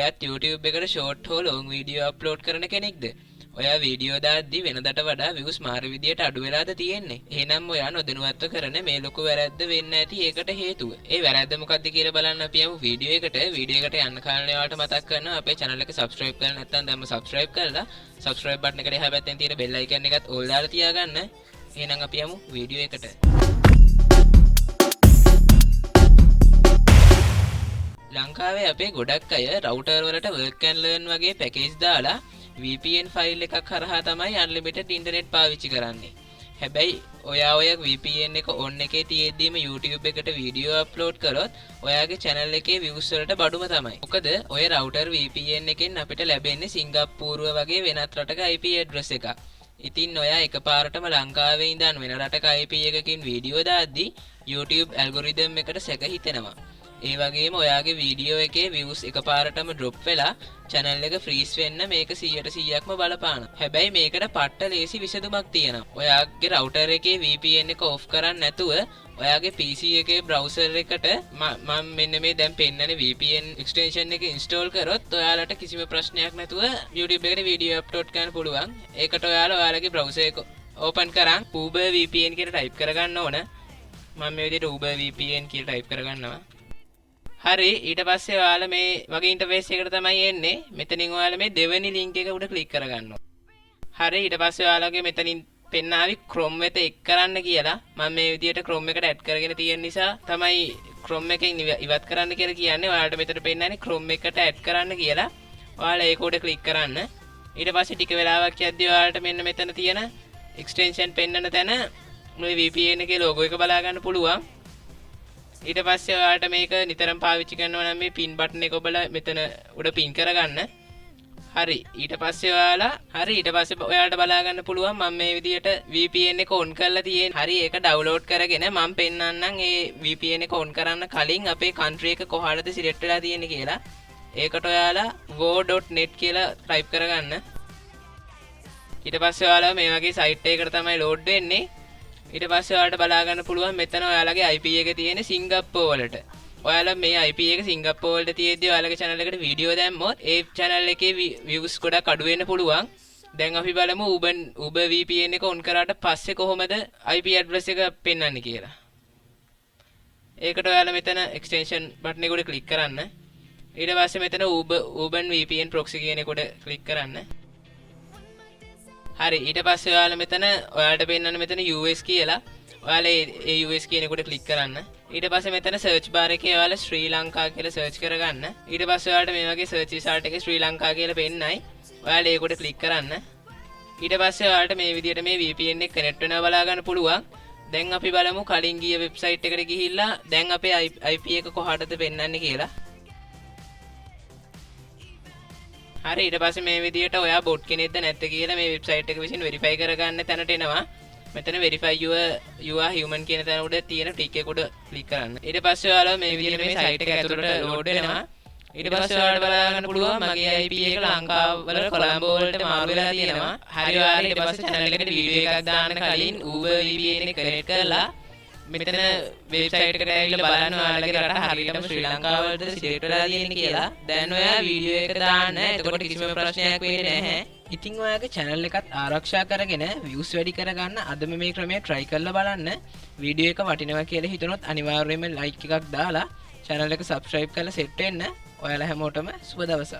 ඔයත් YouTube එකට short හෝ long video upload කරන කෙනෙක්ද? ඔයා වීඩියෝ දාද්දි වෙනදට වඩා views මාර විදියට අඩු වෙලාද තියෙන්නේ. එහෙනම් ඔයා නොදැනුවත්ව කරන මේ ලොකු වැරද්ද වෙන්න ඇති ඒකට හේතුව. ඒ වැරද්ද මොකක්ද කියලා බලන්න අපි යමු වීඩියෝ එකට. වීඩියෝ එකට යන්න කාලේ ඔයාලට මතක් කරනවා අපේ channel එක subscribe කරලා නැත්නම් දැන්ම subscribe කරලා subscribe button එකට එහා පැත්තෙන් තියෙන bell icon එකත් all දාලා තියාගන්න. එහෙනම් අපි යමු වීඩියෝ එකට. ලංකාවේ අපේ ගොඩක් අය router වලට work and learn වගේ package දාලා VPN ෆයිල් එකක් හරහා තමයි unlimited internet පාවිච්චි කරන්නේ. හැබැයි ඔය VPN එක on එකේ තියෙද්දිම YouTube එකට වීඩියෝ අප්ලෝඩ් කරොත් ඔයාගේ channel එකේ views වලට බඩුම තමයි. මොකද ඔය router VPN එකෙන් අපිට ලැබෙන්නේ සිංගප්පූරුව වගේ වෙනත් රටක IP address එකක්. ඉතින් ඔයා එකපාරටම ලංකාවේ ඉඳන් වෙන රටක IP එකකින් වීඩියෝ දාද්දි YouTube algorithm එකට සැක හිතෙනවා. ඒ වගේම ඔයාගේ වීඩියෝ එකේ views එකපාරටම drop වෙලා channel එක freeze වෙන්න මේක 100%ක්ම බලපානවා. හැබැයි මේකට පට්ට ලේසි විසඳුමක් තියෙනවා. ඔයාගේ router එකේ VPN එක off කරන්නේ නැතුව ඔයාගේ PC එකේ browser එකට මම මෙන්න මේ දැන් පෙන්නන VPN extension එක install කරොත් ඔයාලට කිසිම ප්‍රශ්නයක් නැතුව YouTube එකට වීඩියෝ අප්ලෝඩ් කරන්න පුළුවන්. ඒකට ඔයාලගේ browser එක open කරන් Uber VPN කියලා type කරගන්න ඕන. මම මේ විදිහට Uber VPN කියලා type කරගන්නවා. හරි ඊට පස්සේ ඔයාලා මේ වගේ ඉන්ටර්ෆේස් එකකට තමයි එන්නේ. මෙතනින් ඔයාලා මේ දෙවෙනි link එක උඩ ක්ලික් කරගන්න ඕන. හරි ඊට පස්සේ ඔයාලගේ මෙතනින් පෙන්නාවි Chrome වෙත එක් කරන්න කියලා. මම මේ විදිහට Chrome එකට ඇඩ් කරගෙන තියෙන නිසා තමයි Chrome එකෙන් ඉවත් කරන්න කියලා කියන්නේ. ඔයාලට මෙතන පෙන්නන්නේ Chrome එකට ඇඩ් කරන්න කියලා. ඔයාලා ඒක උඩ ක්ලික් කරන්න. ඊට පස්සේ ටික වෙලාවක් යද්දී ඔයාලට මෙන්න මෙතන තියෙන extension පෙන්නන තැන මේ VPN එකේ logo එක බලා ගන්න පුළුවන්. ඊට පස්සේ ඔයාලට මේක නිතරම පාවිච්චි කරනවා නම් මේ pin button එක ඔබලා මෙතන උඩ pin කරගන්න. හරි ඊට පස්සේ ඔයාලට බලා ගන්න පුළුවන් මම මේ විදියට VPN එක on කරලා තියෙන. හරි ඒක download කරගෙන මම පෙන්නන්නම් ඒ VPN එක on කරන්න කලින් අපේ country එක කොහාටද select වෙලා තියෙන්නේ කියලා. ඒකට ඔයාලා go.net කියලා type කරගන්න. ඊට පස්සේ ඔයාලා මේ වගේ site එකකට තමයි load වෙන්නේ. ඊට පස්සේ ඔයාලට බලා ගන්න පුළුවන් මෙතන ඔයාලගේ IP එක තියෙන සිංගප්පූර් වලට. ඔයාලා මේ IP එක සිංගප්පූර් වලට තියෙද්දි ඔයාලගේ channel එකට වීඩියෝ දැම්මොත් ඒ channel එකේ views ගොඩක් අඩු වෙන්න පුළුවන්. දැන් අපි බලමු Uber VPN එක on කරාට පස්සේ කොහොමද IP address එක පෙන්වන්නේ කියලා. ඒකට ඔයාලා මෙතන extension button එක උඩ click කරන්න. ඊට පස්සේ මෙතන Uber VPN proxy කියන එක උඩ click කරන්න. හරි ඊට පස්සේ ඔයාලා මෙතන ඔයාලට පෙන්නන්න මෙතන US කියලා. ඔයාලා ඒ US කියන එකට ක්ලික් කරන්න. ඊට පස්සේ මෙතන search bar එකේ ඔයාලා ශ්‍රී ලංකා කියලා search කරගන්න. ඊට පස්සේ ඔයාලට මේ වගේ search result එකේ ශ්‍රී ලංකා කියලා පෙන්නයි. ඔයාලා ඒකට ක්ලික් කරන්න. ඊට පස්සේ ඔයාලට මේ විදිහට මේ VPN එක connect වෙනවා බලා ගන්න පුළුවන්. දැන් අපි බලමු කලින් ගිය වෙබ්සයිට් එකට ගිහිල්ලා දැන් අපේ IP එක කොහාටද පෙන්වන්නේ කියලා. හරි ඊට පස්සේ මේ විදිහට ඔයා bot කෙනෙක්ද නැද්ද කියලා මේ වෙබ්සයිට් එක විසින් verify කරගන්න තැනට එනවා. මෙතන verify you are human කියන තැන උඩ තියෙන ටික් එක උඩ ක්ලික් කරන්න. ඊට පස්සේ ඔයාලා මේ විදිහට මේ site එක ඇතුළට load වෙනවා. ඊට පස්සේ ඔයාලට බලා ගන්න පුළුවන් මගේ IP එක ලංකාව වල කොළඹ වලට මාරු වෙලා තියෙනවා. හරි ඔයාලා ඊට පස්සේ channel එකට වීඩියෝ එකක් දාන්න කලින් Uber VPN එක connect කරලා මෙතන වෙබ්සයිට් එකට ඇවිල්ලා බලන්න ඔයාලගේ රට හරියටම ශ්‍රී ලංකාව වලට select වෙලා තියෙන්නේ කියලා. දැන් ඔයා වීඩියෝ එක දාන්න. එතකොට කිසිම ප්‍රශ්නයක් වෙන්නේ නැහැ. ඉතින් ඔයාගේ channel එකත් ආරක්ෂා කරගෙන views වැඩි කරගන්න අදම මේ ක්‍රමය try කරලා බලන්න. වීඩියෝ එක වටිනවා කියලා හිතනොත් අනිවාර්යයෙන්ම like එකක් දාලා channel එක subscribe කරලා set වෙන්න. ඔයාලා හැමෝටම සුබ දවසක්.